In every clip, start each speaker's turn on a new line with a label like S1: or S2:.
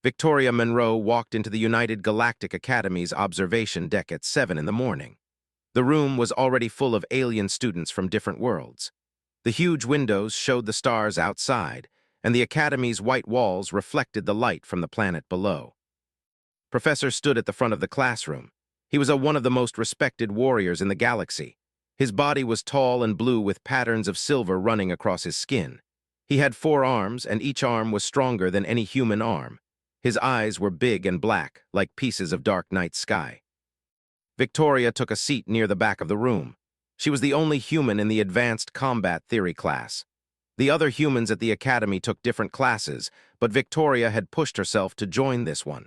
S1: Victoria Monroe walked into the United Galactic Academy's observation deck at 7 in the morning. The room was already full of alien students from different worlds. The huge windows showed the stars outside, and the Academy's white walls reflected the light from the planet below. Professor stood at the front of the classroom. He was one of the most respected warriors in the galaxy. His body was tall and blue with patterns of silver running across his skin. He had 4 arms, and each arm was stronger than any human arm. His eyes were big and black, like pieces of dark night sky. Victoria took a seat near the back of the room. She was the only human in the advanced combat theory class. The other humans at the academy took different classes, but Victoria had pushed herself to join this one.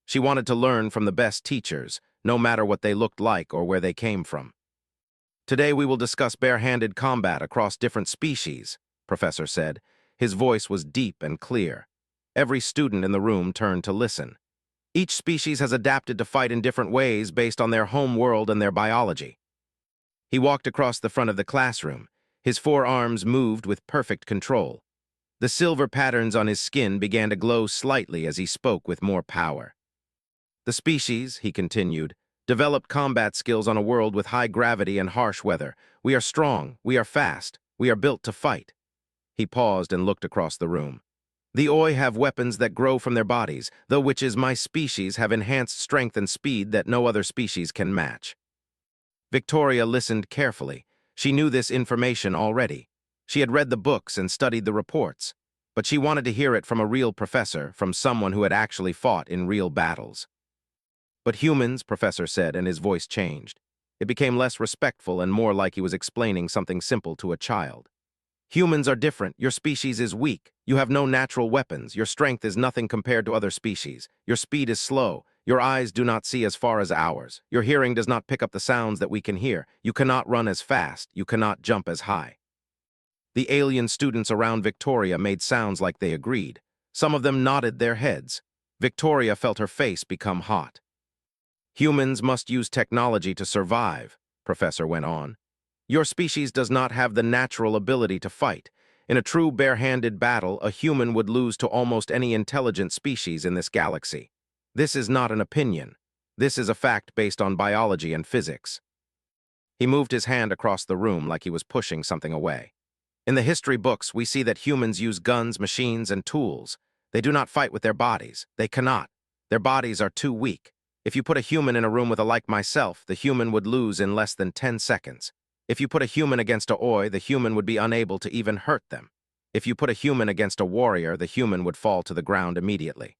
S1: She wanted to learn from the best teachers, no matter what they looked like or where they came from. Today we will discuss barehanded combat across different species, Professor said. His voice was deep and clear. Every student in the room turned to listen. Each species has adapted to fight in different ways based on their home world and their biology. He walked across the front of the classroom. His 4 arms moved with perfect control. The silver patterns on his skin began to glow slightly as he spoke with more power. The species, he continued, developed combat skills on a world with high gravity and harsh weather. We are strong, we are fast, we are built to fight. He paused and looked across the room. The Oi have weapons that grow from their bodies, though which is my species have enhanced strength and speed that no other species can match. Victoria listened carefully. She knew this information already. She had read the books and studied the reports, but she wanted to hear it from a real professor, from someone who had actually fought in real battles. But humans, Professor said, and his voice changed. It became less respectful and more like he was explaining something simple to a child. Humans are different. Your species is weak. You have no natural weapons. Your strength is nothing compared to other species. Your speed is slow. Your eyes do not see as far as ours. Your hearing does not pick up the sounds that we can hear. You cannot run as fast. You cannot jump as high. The alien students around Victoria made sounds like they agreed. Some of them nodded their heads. Victoria felt her face become hot. Humans must use technology to survive, Professor went on. Your species does not have the natural ability to fight. In a true barehanded battle, a human would lose to almost any intelligent species in this galaxy. This is not an opinion. This is a fact based on biology and physics. He moved his hand across the room like he was pushing something away. In the history books, we see that humans use guns, machines, and tools. They do not fight with their bodies. They cannot. Their bodies are too weak. If you put a human in a room with a like myself, the human would lose in less than 10 seconds. If you put a human against a Oi, the human would be unable to even hurt them. If you put a human against a warrior, the human would fall to the ground immediately.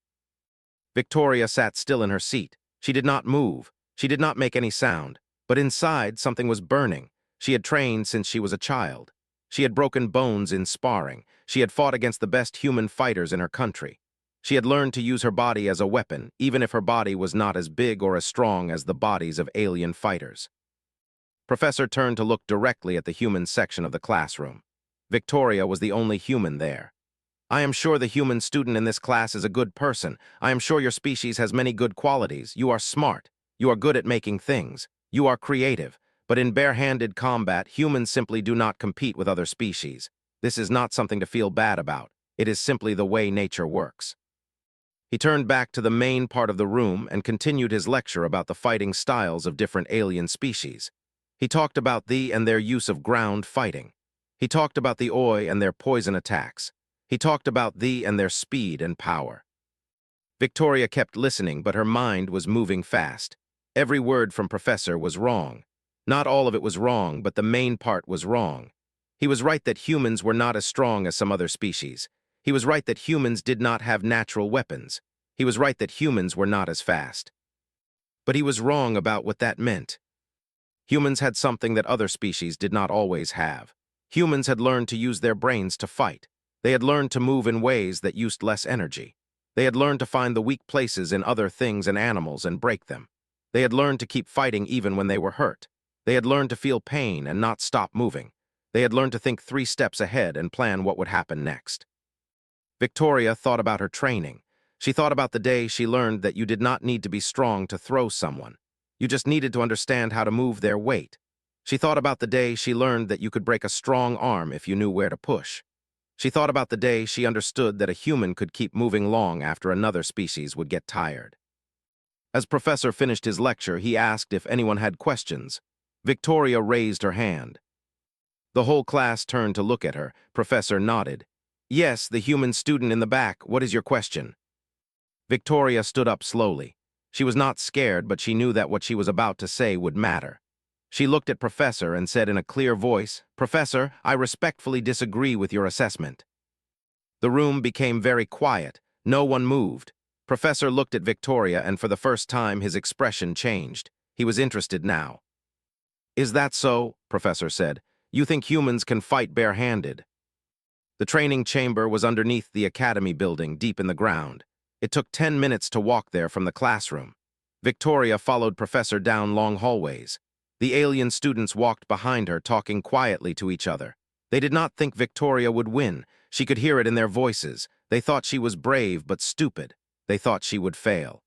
S1: Victoria sat still in her seat. She did not move. She did not make any sound. But inside, something was burning. She had trained since she was a child. She had broken bones in sparring. She had fought against the best human fighters in her country. She had learned to use her body as a weapon, even if her body was not as big or as strong as the bodies of alien fighters. Professor turned to look directly at the human section of the classroom. Victoria was the only human there. I am sure the human student in this class is a good person. I am sure your species has many good qualities. You are smart. You are good at making things. You are creative. But in barehanded combat, humans simply do not compete with other species. This is not something to feel bad about. It is simply the way nature works. He turned back to the main part of the room and continued his lecture about the fighting styles of different alien species. He talked about and their use of ground fighting. He talked about the Oi and their poison attacks. He talked about and their speed and power. Victoria kept listening, but her mind was moving fast. Every word from Professor was wrong. Not all of it was wrong, but the main part was wrong. He was right that humans were not as strong as some other species. He was right that humans did not have natural weapons. He was right that humans were not as fast. But he was wrong about what that meant. Humans had something that other species did not always have. Humans had learned to use their brains to fight. They had learned to move in ways that used less energy. They had learned to find the weak places in other things and animals and break them. They had learned to keep fighting even when they were hurt. They had learned to feel pain and not stop moving. They had learned to think 3 steps ahead and plan what would happen next. Victoria thought about her training. She thought about the day she learned that you did not need to be strong to throw someone. You just needed to understand how to move their weight. She thought about the day she learned that you could break a strong arm if you knew where to push. She thought about the day she understood that a human could keep moving long after another species would get tired. As Professor finished his lecture, he asked if anyone had questions. Victoria raised her hand. The whole class turned to look at her. Professor nodded. Yes, the human student in the back, what is your question? Victoria stood up slowly. She was not scared, but she knew that what she was about to say would matter. She looked at Professor and said in a clear voice, Professor, I respectfully disagree with your assessment. The room became very quiet. No one moved. Professor looked at Victoria, and for the first time his expression changed. He was interested now. Is that so? Professor said. You think humans can fight barehanded? The training chamber was underneath the academy building, deep in the ground. It took 10 minutes to walk there from the classroom. Victoria followed Professor down long hallways. The alien students walked behind her, talking quietly to each other. They did not think Victoria would win. She could hear it in their voices. They thought she was brave but stupid. They thought she would fail.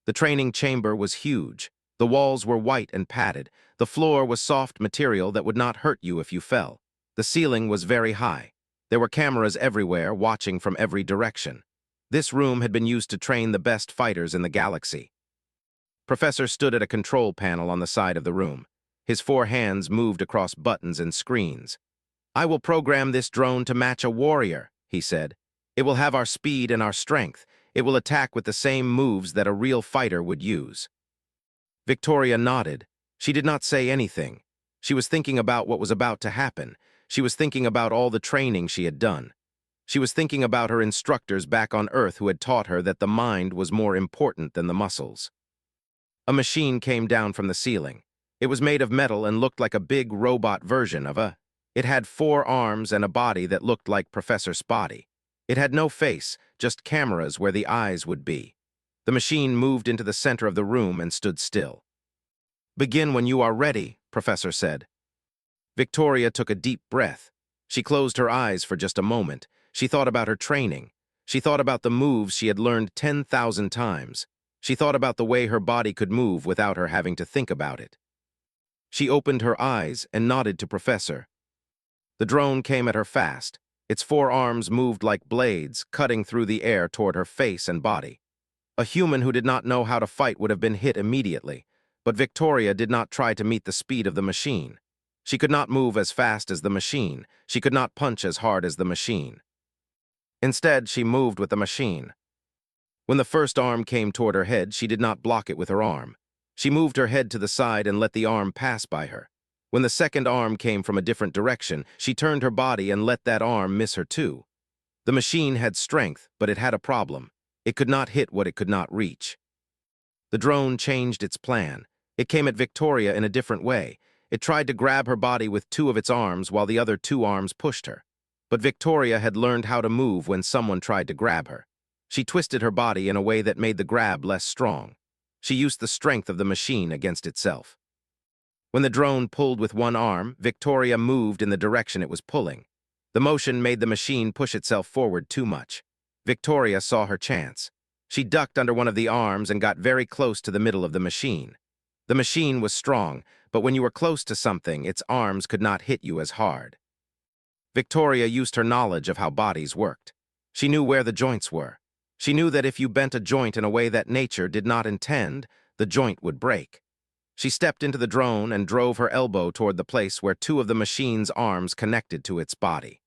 S1: The training chamber was huge. The walls were white and padded. The floor was soft material that would not hurt you if you fell. The ceiling was very high. There were cameras everywhere, watching from every direction. This room had been used to train the best fighters in the galaxy. Professor stood at a control panel on the side of the room. His 4 hands moved across buttons and screens. I will program this drone to match a warrior, he said. It will have our speed and our strength. It will attack with the same moves that a real fighter would use. Victoria nodded. She did not say anything. She was thinking about what was about to happen. She was thinking about all the training she had done. She was thinking about her instructors back on Earth who had taught her that the mind was more important than the muscles. A machine came down from the ceiling. It was made of metal and looked like a big robot version of a... It had 4 arms and a body that looked like Professor Spotty. It had no face, just cameras where the eyes would be. The machine moved into the center of the room and stood still. Begin when you are ready, Professor said. Victoria took a deep breath. She closed her eyes for just a moment. She thought about her training. She thought about the moves she had learned 10,000 times. She thought about the way her body could move without her having to think about it. She opened her eyes and nodded to Professor. The drone came at her fast. Its 4 arms moved like blades, cutting through the air toward her face and body. A human who did not know how to fight would have been hit immediately, but Victoria did not try to meet the speed of the machine. She could not move as fast as the machine. She could not punch as hard as the machine. Instead, she moved with the machine. When the first arm came toward her head, she did not block it with her arm. She moved her head to the side and let the arm pass by her. When the second arm came from a different direction, she turned her body and let that arm miss her too. The machine had strength, but it had a problem. It could not hit what it could not reach. The drone changed its plan. It came at Victoria in a different way. It tried to grab her body with 2 of its arms while the other 2 arms pushed her. But Victoria had learned how to move when someone tried to grab her. She twisted her body in a way that made the grab less strong. She used the strength of the machine against itself. When the drone pulled with 1 arm, Victoria moved in the direction it was pulling. The motion made the machine push itself forward too much. Victoria saw her chance. She ducked under one of the arms and got very close to the middle of the machine. The machine was strong, but when you were close to something, its arms could not hit you as hard. Victoria used her knowledge of how bodies worked. She knew where the joints were. She knew that if you bent a joint in a way that nature did not intend, the joint would break. She stepped into the drone and drove her elbow toward the place where 2 of the machine's arms connected to its body.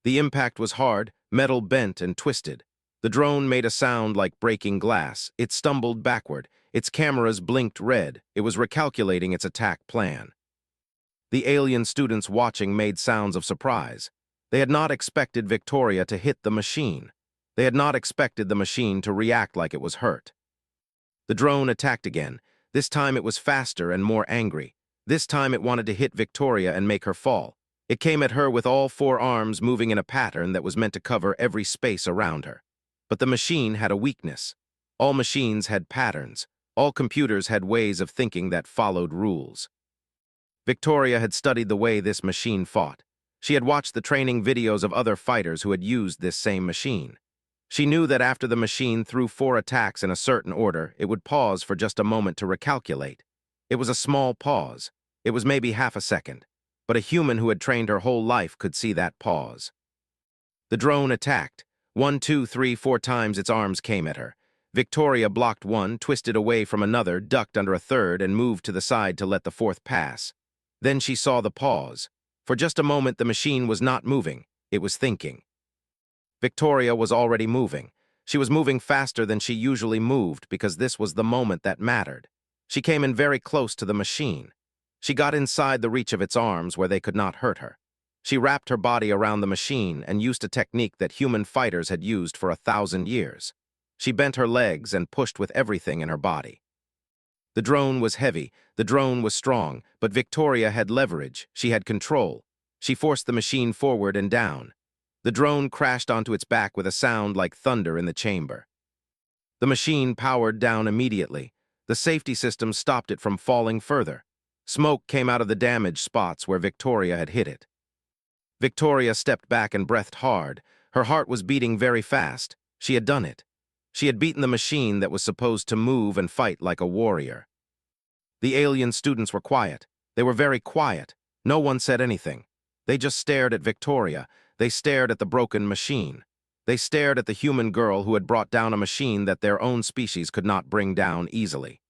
S1: The impact was hard, metal bent and twisted. The drone made a sound like breaking glass. It stumbled backward. Its cameras blinked red. It was recalculating its attack plan. The alien students watching made sounds of surprise. They had not expected Victoria to hit the machine. They had not expected the machine to react like it was hurt. The drone attacked again. This time it was faster and more angry. This time it wanted to hit Victoria and make her fall. It came at her with all 4 arms moving in a pattern that was meant to cover every space around her. But the machine had a weakness. All machines had patterns. All computers had ways of thinking that followed rules. Victoria had studied the way this machine fought. She had watched the training videos of other fighters who had used this same machine. She knew that after the machine threw 4 attacks in a certain order, it would pause for just a moment to recalculate. It was a small pause. It was maybe half a second. But a human who had trained her whole life could see that pause. The drone attacked. 1, 2, 3, 4 times its arms came at her. Victoria blocked one, twisted away from another, ducked under a third, and moved to the side to let the fourth pass. Then she saw the pause. For just a moment, the machine was not moving. It was thinking. Victoria was already moving. She was moving faster than she usually moved because this was the moment that mattered. She came in very close to the machine. She got inside the reach of its arms where they could not hurt her. She wrapped her body around the machine and used a technique that human fighters had used for 1,000 years. She bent her legs and pushed with everything in her body. The drone was heavy, the drone was strong, but Victoria had leverage, she had control. She forced the machine forward and down. The drone crashed onto its back with a sound like thunder in the chamber. The machine powered down immediately. The safety system stopped it from falling further. Smoke came out of the damaged spots where Victoria had hit it. Victoria stepped back and breathed hard. Her heart was beating very fast. She had done it. She had beaten the machine that was supposed to move and fight like a warrior. The alien students were quiet. They were very quiet. No one said anything. They just stared at Victoria. They stared at the broken machine. They stared at the human girl who had brought down a machine that their own species could not bring down easily.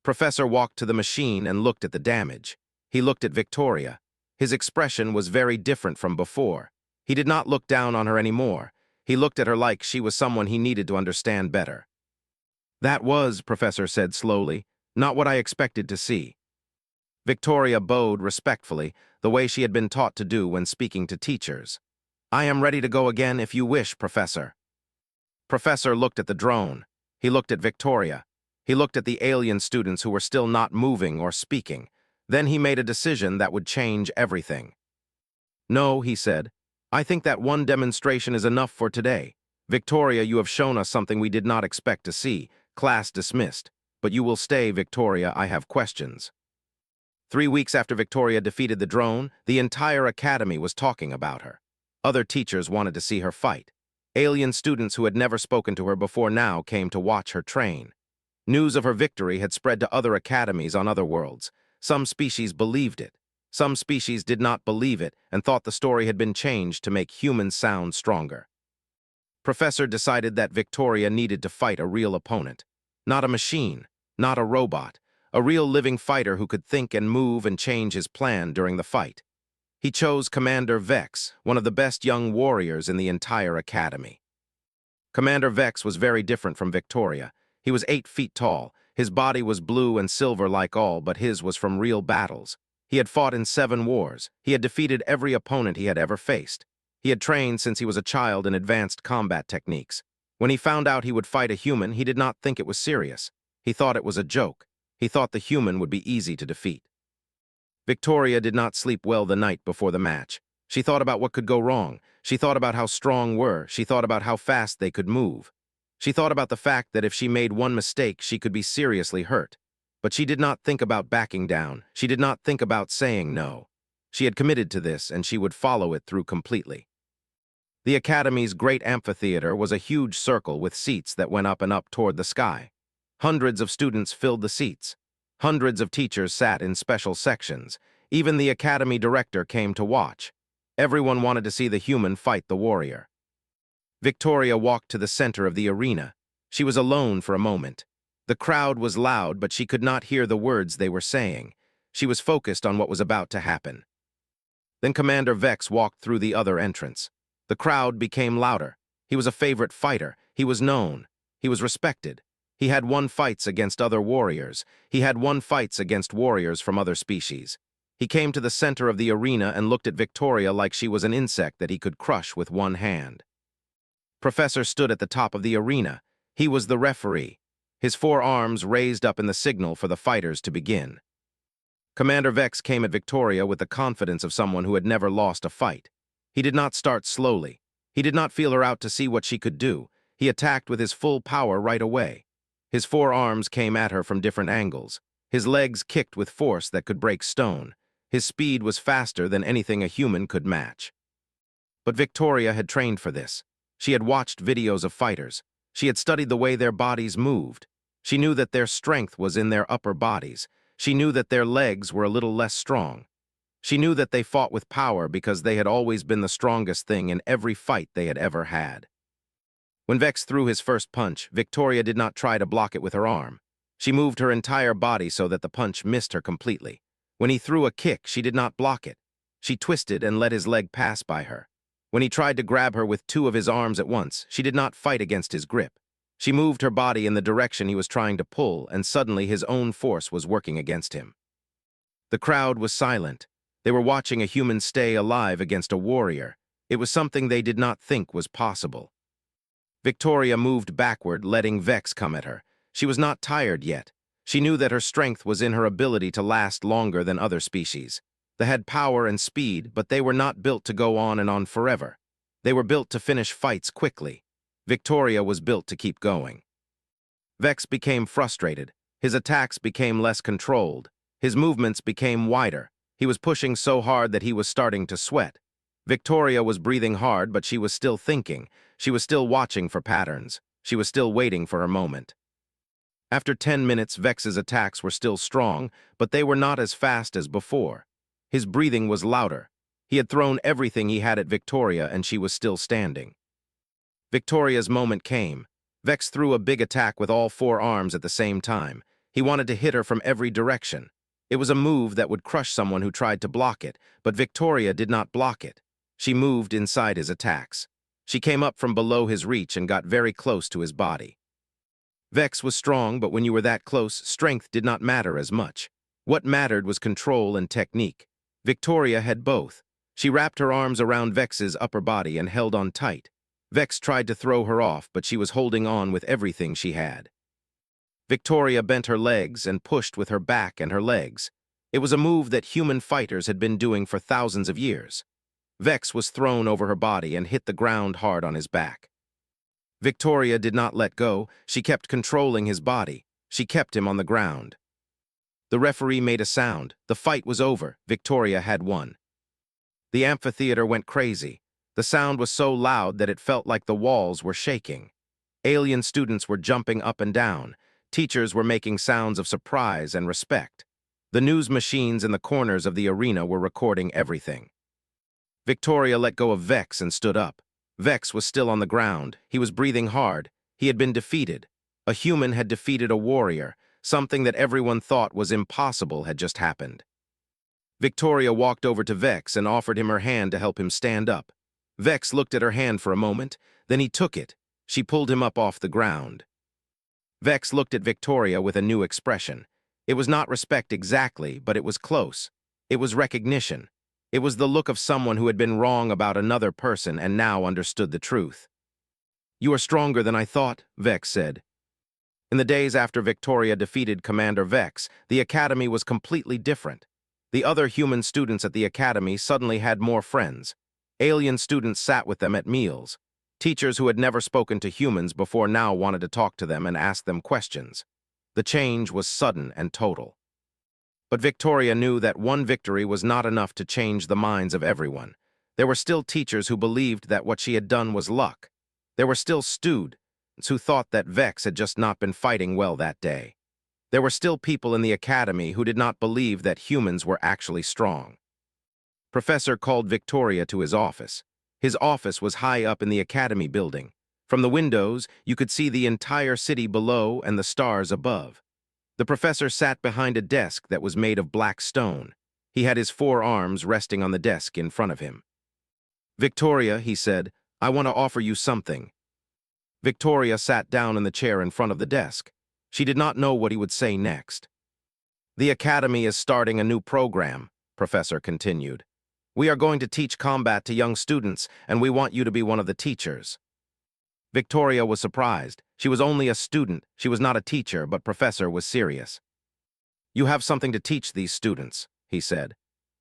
S1: Professor walked to the machine and looked at the damage. He looked at Victoria. His expression was very different from before. He did not look down on her anymore. He looked at her like she was someone he needed to understand better. "That was," Professor said slowly, "not what I expected to see." Victoria bowed respectfully, the way she had been taught to do when speaking to teachers. "I am ready to go again if you wish, Professor." Professor looked at the drone. He looked at Victoria. He looked at the alien students who were still not moving or speaking. Then he made a decision that would change everything. "No," he said. "I think that one demonstration is enough for today. Victoria, you have shown us something we did not expect to see. Class dismissed. But you will stay, Victoria. I have questions." 3 weeks after Victoria defeated the drone, the entire academy was talking about her. Other teachers wanted to see her fight. Alien students who had never spoken to her before now came to watch her train. News of her victory had spread to other academies on other worlds. Some species believed it. Some species did not believe it and thought the story had been changed to make humans sound stronger. Professor decided that Victoria needed to fight a real opponent. Not a machine, not a robot, a real living fighter who could think and move and change his plan during the fight. He chose Commander Vex, one of the best young warriors in the entire academy. Commander Vex was very different from Victoria. He was 8 feet tall. His body was blue and silver like all, but his was from real battles. He had fought in 7 wars. He had defeated every opponent he had ever faced. He had trained since he was a child in advanced combat techniques. When he found out he would fight a human, he did not think it was serious. He thought it was a joke. He thought the human would be easy to defeat. Victoria did not sleep well the night before the match. She thought about what could go wrong. She thought about how strong were. She thought about how fast they could move. She thought about the fact that if she made one mistake, she could be seriously hurt. But she did not think about backing down. She did not think about saying no. She had committed to this, and she would follow it through completely. The Academy's great amphitheater was a huge circle with seats that went up and up toward the sky. Hundreds of students filled the seats. Hundreds of teachers sat in special sections. Even the Academy director came to watch. Everyone wanted to see the human fight the warrior. Victoria walked to the center of the arena. She was alone for a moment. The crowd was loud, but she could not hear the words they were saying. She was focused on what was about to happen. Then Commander Vex walked through the other entrance. The crowd became louder. He was a favorite fighter. He was known. He was respected. He had won fights against other warriors. He had won fights against warriors from other species. He came to the center of the arena and looked at Victoria like she was an insect that he could crush with one hand. Professor stood at the top of the arena. He was the referee. His 4 arms raised up in the signal for the fighters to begin. Commander Vex came at Victoria with the confidence of someone who had never lost a fight. He did not start slowly. He did not feel her out to see what she could do. He attacked with his full power right away. His 4 arms came at her from different angles. His legs kicked with force that could break stone. His speed was faster than anything a human could match. But Victoria had trained for this. She had watched videos of fighters. She had studied the way their bodies moved. She knew that their strength was in their upper bodies. She knew that their legs were a little less strong. She knew that they fought with power because they had always been the strongest thing in every fight they had ever had. When Vex threw his first punch, Victoria did not try to block it with her arm. She moved her entire body so that the punch missed her completely. When he threw a kick, she did not block it. She twisted and let his leg pass by her. When he tried to grab her with two of his arms at once, she did not fight against his grip. She moved her body in the direction he was trying to pull, and suddenly his own force was working against him. The crowd was silent. They were watching a human stay alive against a warrior. It was something they did not think was possible. Victoria moved backward, letting Vex come at her. She was not tired yet. She knew that her strength was in her ability to last longer than other species. They had power and speed, but they were not built to go on and on forever. They were built to finish fights quickly. Victoria was built to keep going. Vex became frustrated. His attacks became less controlled. His movements became wider. He was pushing so hard that he was starting to sweat. Victoria was breathing hard, but she was still thinking. She was still watching for patterns. She was still waiting for her moment. After 10 minutes, Vex's attacks were still strong, but they were not as fast as before. His breathing was louder. He had thrown everything he had at Victoria, and she was still standing. Victoria's moment came. Vex threw a big attack with all four arms at the same time. He wanted to hit her from every direction. It was a move that would crush someone who tried to block it, but Victoria did not block it. She moved inside his attacks. She came up from below his reach and got very close to his body. Vex was strong, but when you were that close, strength did not matter as much. What mattered was control and technique. Victoria had both. She wrapped her arms around Vex's upper body and held on tight. Vex tried to throw her off, but she was holding on with everything she had. Victoria bent her legs and pushed with her back and her legs. It was a move that human fighters had been doing for thousands of years. Vex was thrown over her body and hit the ground hard on his back. Victoria did not let go. She kept controlling his body. She kept him on the ground. The referee made a sound. The fight was over. Victoria had won. The amphitheater went crazy. The sound was so loud that it felt like the walls were shaking. Alien students were jumping up and down. Teachers were making sounds of surprise and respect. The news machines in the corners of the arena were recording everything. Victoria let go of Vex and stood up. Vex was still on the ground. He was breathing hard. He had been defeated. A human had defeated a warrior. Something that everyone thought was impossible had just happened. Victoria walked over to Vex and offered him her hand to help him stand up. Vex looked at her hand for a moment, then he took it. She pulled him up off the ground. Vex looked at Victoria with a new expression. It was not respect exactly, but it was close. It was recognition. It was the look of someone who had been wrong about another person and now understood the truth. "You are stronger than I thought," Vex said. In the days after Victoria defeated Commander Vex, the academy was completely different. The other human students at the academy suddenly had more friends. Alien students sat with them at meals. Teachers who had never spoken to humans before now wanted to talk to them and ask them questions. The change was sudden and total. But Victoria knew that one victory was not enough to change the minds of everyone. There were still teachers who believed that what she had done was luck. There were still students who thought that Vex had just not been fighting well that day. There were still people in the academy who did not believe that humans were actually strong. Professor called Victoria to his office. His office was high up in the academy building. From the windows, you could see the entire city below and the stars above. The professor sat behind a desk that was made of black stone. He had his four arms resting on the desk in front of him. "Victoria," he said, "I want to offer you something." Victoria sat down in the chair in front of the desk. She did not know what he would say next. "The academy is starting a new program," Professor continued. "We are going to teach combat to young students, and we want you to be one of the teachers." Victoria was surprised. She was only a student. She was not a teacher, but Professor was serious. "You have something to teach these students," he said.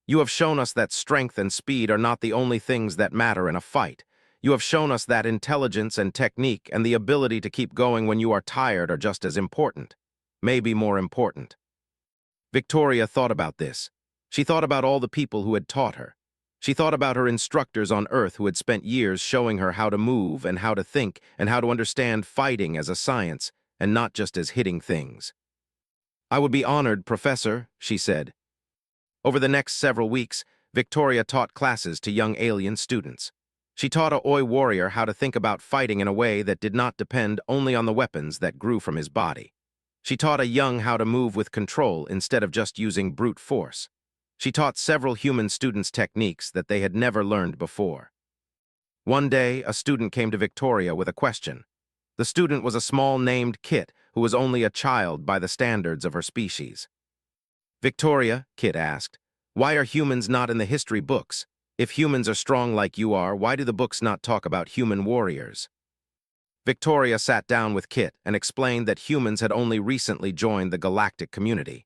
S1: "You have shown us that strength and speed are not the only things that matter in a fight. You have shown us that intelligence and technique and the ability to keep going when you are tired are just as important, maybe more important." Victoria thought about this. She thought about all the people who had taught her. She thought about her instructors on Earth who had spent years showing her how to move and how to think and how to understand fighting as a science and not just as hitting things. "I would be honored, Professor," she said. Over the next several weeks, Victoria taught classes to young alien students. She taught a Oi warrior how to think about fighting in a way that did not depend only on the weapons that grew from his body. She taught a young how to move with control instead of just using brute force. She taught several human students techniques that they had never learned before. One day, a student came to Victoria with a question. The student was a small named Kit, who was only a child by the standards of her species. Victoria, Kit asked, why are humans not in the history books? If humans are strong like you are, why do the books not talk about human warriors? Victoria sat down with Kit and explained that humans had only recently joined the galactic community.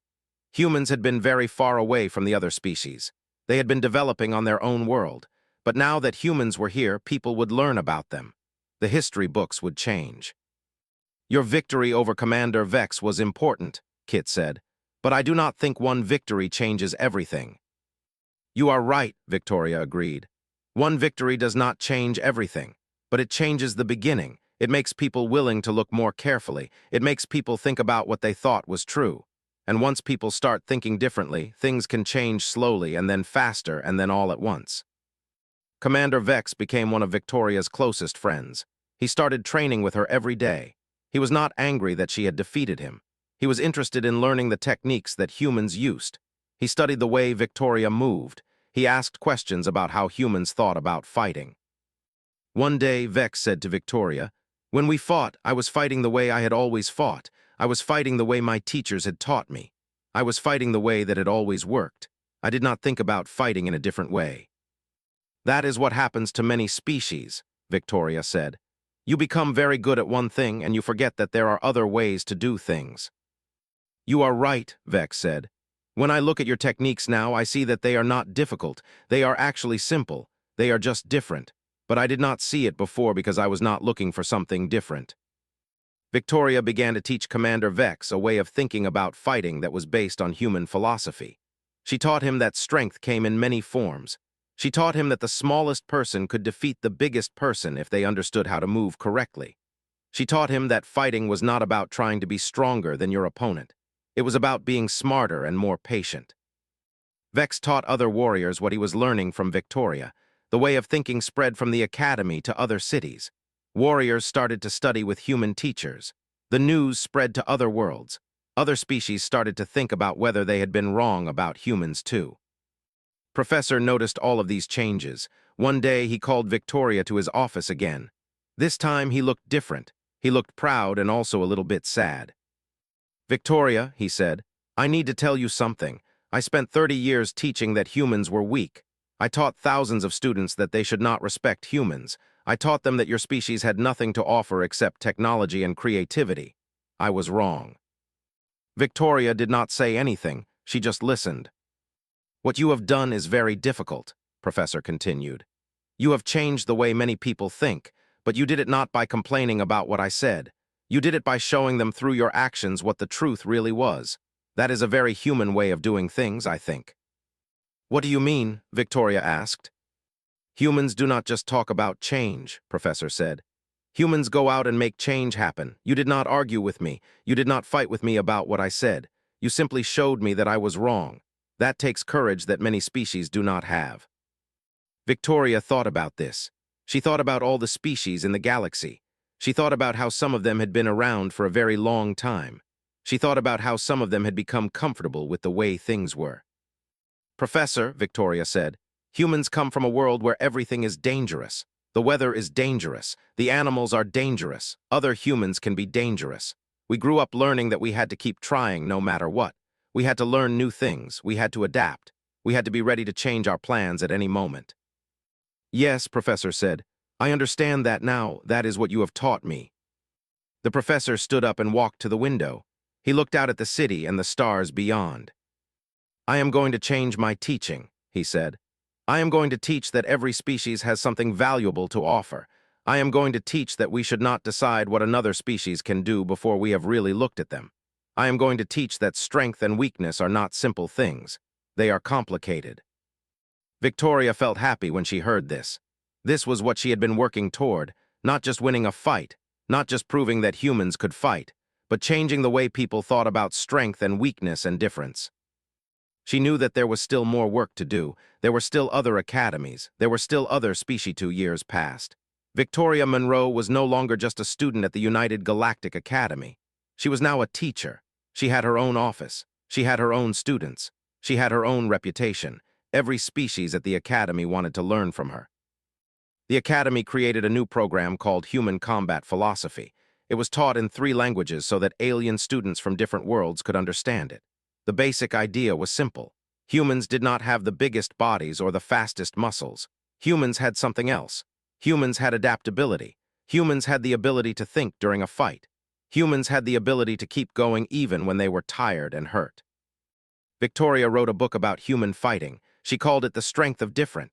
S1: Humans had been very far away from the other species. They had been developing on their own world, but now that humans were here, people would learn about them. The history books would change. Your victory over Commander Vex was important, Kit said, but I do not think one victory changes everything. You are right, Victoria agreed. One victory does not change everything, but it changes the beginning. It makes people willing to look more carefully. It makes people think about what they thought was true. And once people start thinking differently, things can change slowly and then faster and then all at once. Commander Vex became one of Victoria's closest friends. He started training with her every day. He was not angry that she had defeated him. He was interested in learning the techniques that humans used. He studied the way Victoria moved. He asked questions about how humans thought about fighting. One day, Vex said to Victoria, when we fought, I was fighting the way I had always fought. I was fighting the way my teachers had taught me. I was fighting the way that had always worked. I did not think about fighting in a different way. That is what happens to many species, Victoria said. You become very good at one thing and you forget that there are other ways to do things. You are right, Vex said. When I look at your techniques now, I see that they are not difficult. They are actually simple. They are just different. But I did not see it before because I was not looking for something different. Victoria began to teach Commander Vex a way of thinking about fighting that was based on human philosophy. She taught him that strength came in many forms. She taught him that the smallest person could defeat the biggest person if they understood how to move correctly. She taught him that fighting was not about trying to be stronger than your opponent. It was about being smarter and more patient. Vex taught other warriors what he was learning from Victoria. The way of thinking spread from the academy to other cities. Warriors started to study with human teachers. The news spread to other worlds. Other species started to think about whether they had been wrong about humans too. Professor noticed all of these changes. One day he called Victoria to his office again. This time he looked different. He looked proud and also a little bit sad. Victoria, he said, I need to tell you something. I spent 30 years teaching that humans were weak. I taught thousands of students that they should not respect humans. I taught them that your species had nothing to offer except technology and creativity. I was wrong. Victoria did not say anything. She just listened. What you have done is very difficult, Professor continued. You have changed the way many people think, but you did it not by complaining about what I said. You did it by showing them through your actions what the truth really was. That is a very human way of doing things, I think. What do you mean? Victoria asked. Humans do not just talk about change, Professor said. Humans go out and make change happen. You did not argue with me. You did not fight with me about what I said. You simply showed me that I was wrong. That takes courage that many species do not have. Victoria thought about this. She thought about all the species in the galaxy. She thought about how some of them had been around for a very long time. She thought about how some of them had become comfortable with the way things were. Professor, Victoria said, humans come from a world where everything is dangerous. The weather is dangerous. The animals are dangerous. Other humans can be dangerous. We grew up learning that we had to keep trying no matter what. We had to learn new things. We had to adapt. We had to be ready to change our plans at any moment. Yes, Professor said. I understand that now. That is what you have taught me. The professor stood up and walked to the window. He looked out at the city and the stars beyond. I am going to change my teaching, he said. I am going to teach that every species has something valuable to offer. I am going to teach that we should not decide what another species can do before we have really looked at them. I am going to teach that strength and weakness are not simple things. They are complicated. Victoria felt happy when she heard this. This was what she had been working toward, not just winning a fight, not just proving that humans could fight, but changing the way people thought about strength and weakness and difference. She knew that there was still more work to do. There were still other academies. There were still other species. 2 years passed. Victoria Monroe was no longer just a student at the United Galactic Academy. She was now a teacher. She had her own office. She had her own students. She had her own reputation. Every species at the Academy wanted to learn from her. The Academy created a new program called Human Combat Philosophy. It was taught in 3 languages so that alien students from different worlds could understand it. The basic idea was simple. Humans did not have the biggest bodies or the fastest muscles. Humans had something else. Humans had adaptability. Humans had the ability to think during a fight. Humans had the ability to keep going even when they were tired and hurt. Victoria wrote a book about human fighting. She called it The Strength of Different.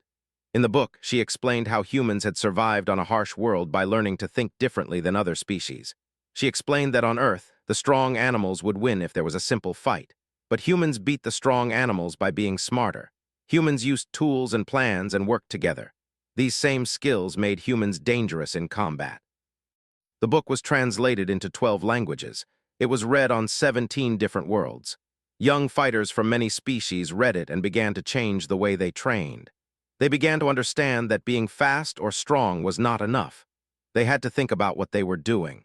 S1: In the book, she explained how humans had survived on a harsh world by learning to think differently than other species. She explained that on Earth, the strong animals would win if there was a simple fight. But humans beat the strong animals by being smarter. Humans used tools and plans and worked together. These same skills made humans dangerous in combat. The book was translated into 12 languages. It was read on 17 different worlds. Young fighters from many species read it and began to change the way they trained. They began to understand that being fast or strong was not enough. They had to think about what they were doing.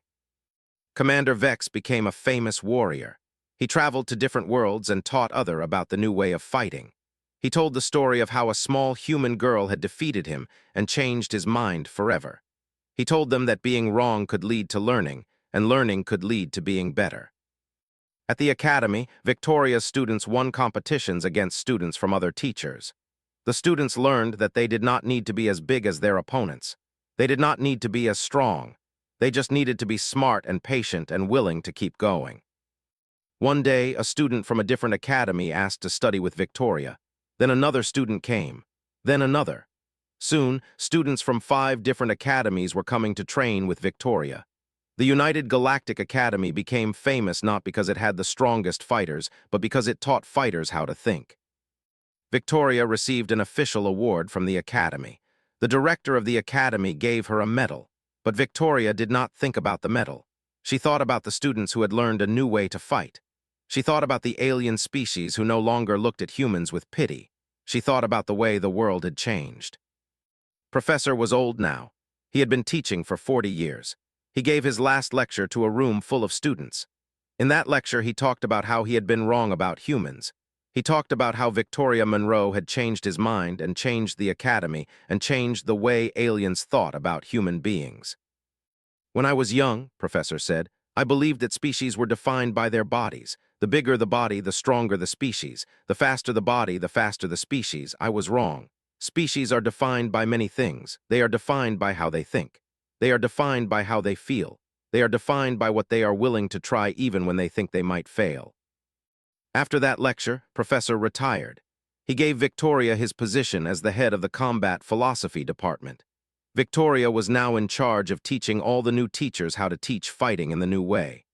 S1: Commander Vex became a famous warrior. He traveled to different worlds and taught others about the new way of fighting. He told the story of how a small human girl had defeated him and changed his mind forever. He told them that being wrong could lead to learning, and learning could lead to being better. At the Academy, Victoria's students won competitions against students from other teachers. The students learned that they did not need to be as big as their opponents. They did not need to be as strong. They just needed to be smart and patient and willing to keep going. One day, a student from a different academy asked to study with Victoria. Then another student came. Then another. Soon, students from 5 different academies were coming to train with Victoria. The United Galactic Academy became famous not because it had the strongest fighters, but because it taught fighters how to think. Victoria received an official award from the Academy. The director of the Academy gave her a medal, but Victoria did not think about the medal. She thought about the students who had learned a new way to fight. She thought about the alien species who no longer looked at humans with pity. She thought about the way the world had changed. Professor was old now. He had been teaching for 40 years. He gave his last lecture to a room full of students. In that lecture, he talked about how he had been wrong about humans. He talked about how Victoria Monroe had changed his mind and changed the academy and changed the way aliens thought about human beings. When I was young, Professor said, I believed that species were defined by their bodies. The bigger the body, the stronger the species. The faster the body, the faster the species. I was wrong. Species are defined by many things. They are defined by how they think. They are defined by how they feel. They are defined by what they are willing to try even when they think they might fail. After that lecture, Professor retired. He gave Victoria his position as the head of the Combat Philosophy Department. Victoria was now in charge of teaching all the new teachers how to teach fighting in the new way.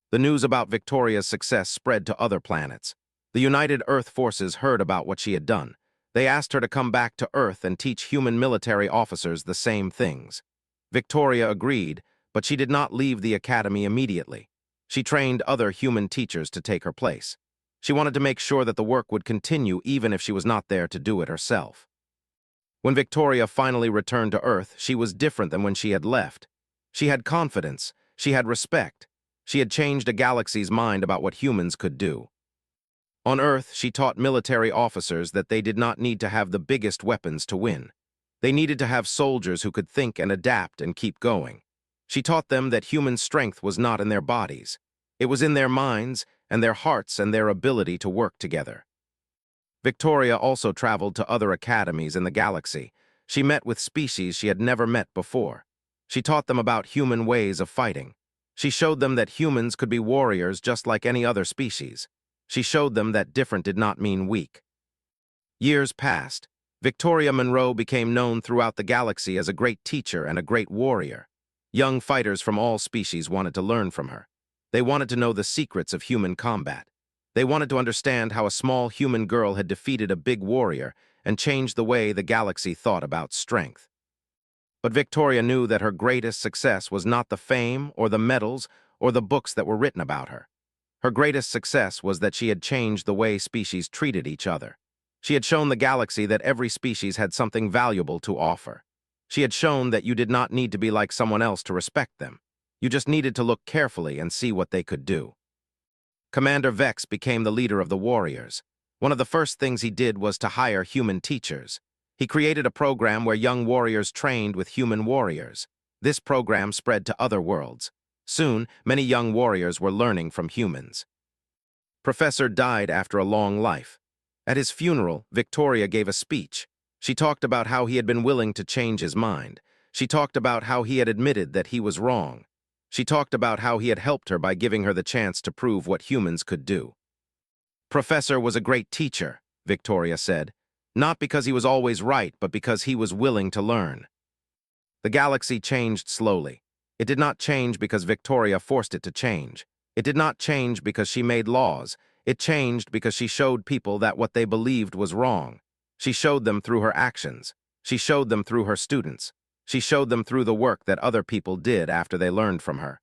S1: The news about Victoria's success spread to other planets. The United Earth Forces heard about what she had done. They asked her to come back to Earth and teach human military officers the same things. Victoria agreed, but she did not leave the academy immediately. She trained other human teachers to take her place. She wanted to make sure that the work would continue even if she was not there to do it herself. When Victoria finally returned to Earth, she was different than when she had left. She had confidence. She had respect. She had changed a galaxy's mind about what humans could do. On Earth, she taught military officers that they did not need to have the biggest weapons to win. They needed to have soldiers who could think and adapt and keep going. She taught them that human strength was not in their bodies. It was in their minds and their hearts and their ability to work together. Victoria also traveled to other academies in the galaxy. She met with species she had never met before. She taught them about human ways of fighting. She showed them that humans could be warriors just like any other species. She showed them that different did not mean weak. Years passed. Victoria Monroe became known throughout the galaxy as a great teacher and a great warrior. Young fighters from all species wanted to learn from her. They wanted to know the secrets of human combat. They wanted to understand how a small human girl had defeated a big warrior and changed the way the galaxy thought about strength. But Victoria knew that her greatest success was not the fame or the medals or the books that were written about her. Her greatest success was that she had changed the way species treated each other. She had shown the galaxy that every species had something valuable to offer. She had shown that you did not need to be like someone else to respect them. You just needed to look carefully and see what they could do. Commander Vex became the leader of the warriors. One of the first things he did was to hire human teachers. He created a program where young warriors trained with human warriors. This program spread to other worlds. Soon, many young warriors were learning from humans. Professor died after a long life. At his funeral, Victoria gave a speech. She talked about how he had been willing to change his mind. She talked about how he had admitted that he was wrong. She talked about how he had helped her by giving her the chance to prove what humans could do. Professor was a great teacher, Victoria said, not because he was always right, but because he was willing to learn. The galaxy changed slowly. It did not change because Victoria forced it to change. It did not change because she made laws. It changed because she showed people that what they believed was wrong. She showed them through her actions. She showed them through her students. She showed them through the work that other people did after they learned from her.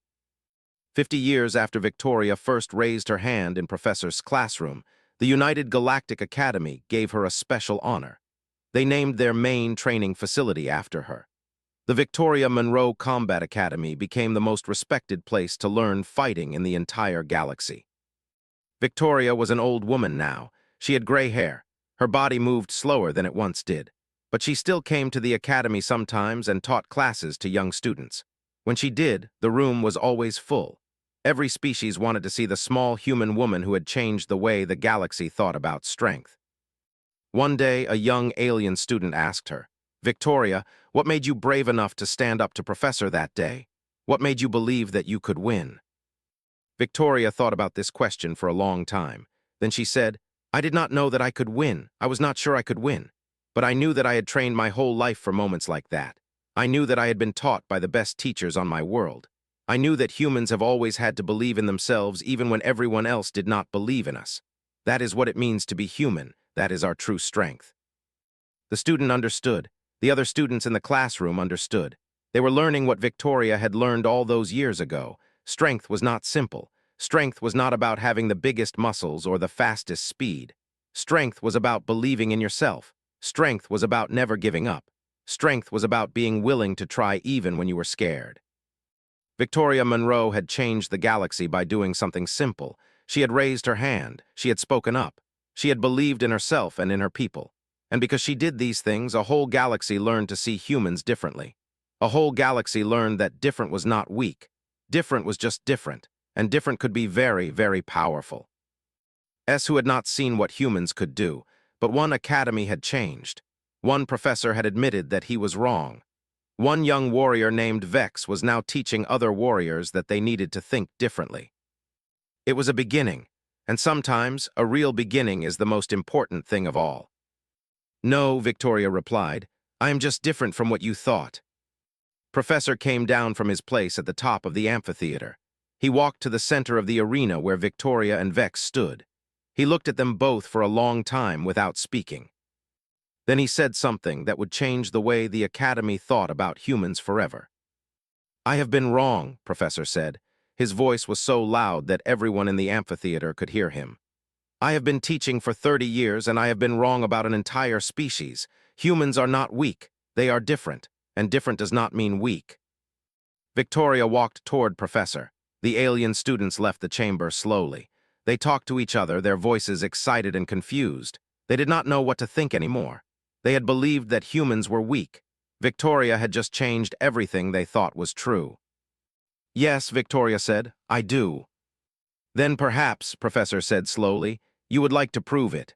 S1: 50 years after Victoria first raised her hand in Professor's classroom, the United Galactic Academy gave her a special honor. They named their main training facility after her. The Victoria Monroe Combat Academy became the most respected place to learn fighting in the entire galaxy. Victoria was an old woman now. She had gray hair. Her body moved slower than it once did. But she still came to the academy sometimes and taught classes to young students. When she did, the room was always full. Every species wanted to see the small human woman who had changed the way the galaxy thought about strength. One day, a young alien student asked her, "Victoria, what made you brave enough to stand up to Professor that day? What made you believe that you could win?" Victoria thought about this question for a long time. Then she said, "I did not know that I could win. I was not sure I could win. But I knew that I had trained my whole life for moments like that. I knew that I had been taught by the best teachers on my world. I knew that humans have always had to believe in themselves even when everyone else did not believe in us. That is what it means to be human. That is our true strength." The student understood. The other students in the classroom understood. They were learning what Victoria had learned all those years ago. Strength was not simple. Strength was not about having the biggest muscles or the fastest speed. Strength was about believing in yourself. Strength was about never giving up. Strength was about being willing to try even when you were scared. Victoria Monroe had changed the galaxy by doing something simple. She had raised her hand. She had spoken up. She had believed in herself and in her people. And because she did these things, a whole galaxy learned to see humans differently. A whole galaxy learned that different was not weak. Different was just different, and different could be very, very powerful. Who had not seen what humans could do, but one academy had changed. One professor had admitted that he was wrong. One young warrior named Vex was now teaching other warriors that they needed to think differently. It was a beginning, and sometimes a real beginning is the most important thing of all. "No," Victoria replied, "I am just different from what you thought." Professor came down from his place at the top of the amphitheater. He walked to the center of the arena where Victoria and Vex stood. He looked at them both for a long time without speaking. Then he said something that would change the way the Academy thought about humans forever. "I have been wrong," Professor said. His voice was so loud that everyone in the amphitheater could hear him. "I have been teaching for 30 years and I have been wrong about an entire species. Humans are not weak. They are different, and different does not mean weak." Victoria walked toward Professor. The alien students left the chamber slowly. They talked to each other, their voices excited and confused. They did not know what to think anymore. They had believed that humans were weak. Victoria had just changed everything they thought was true. "Yes," Victoria said, "I do." "Then perhaps," Professor said slowly, "you would like to prove it."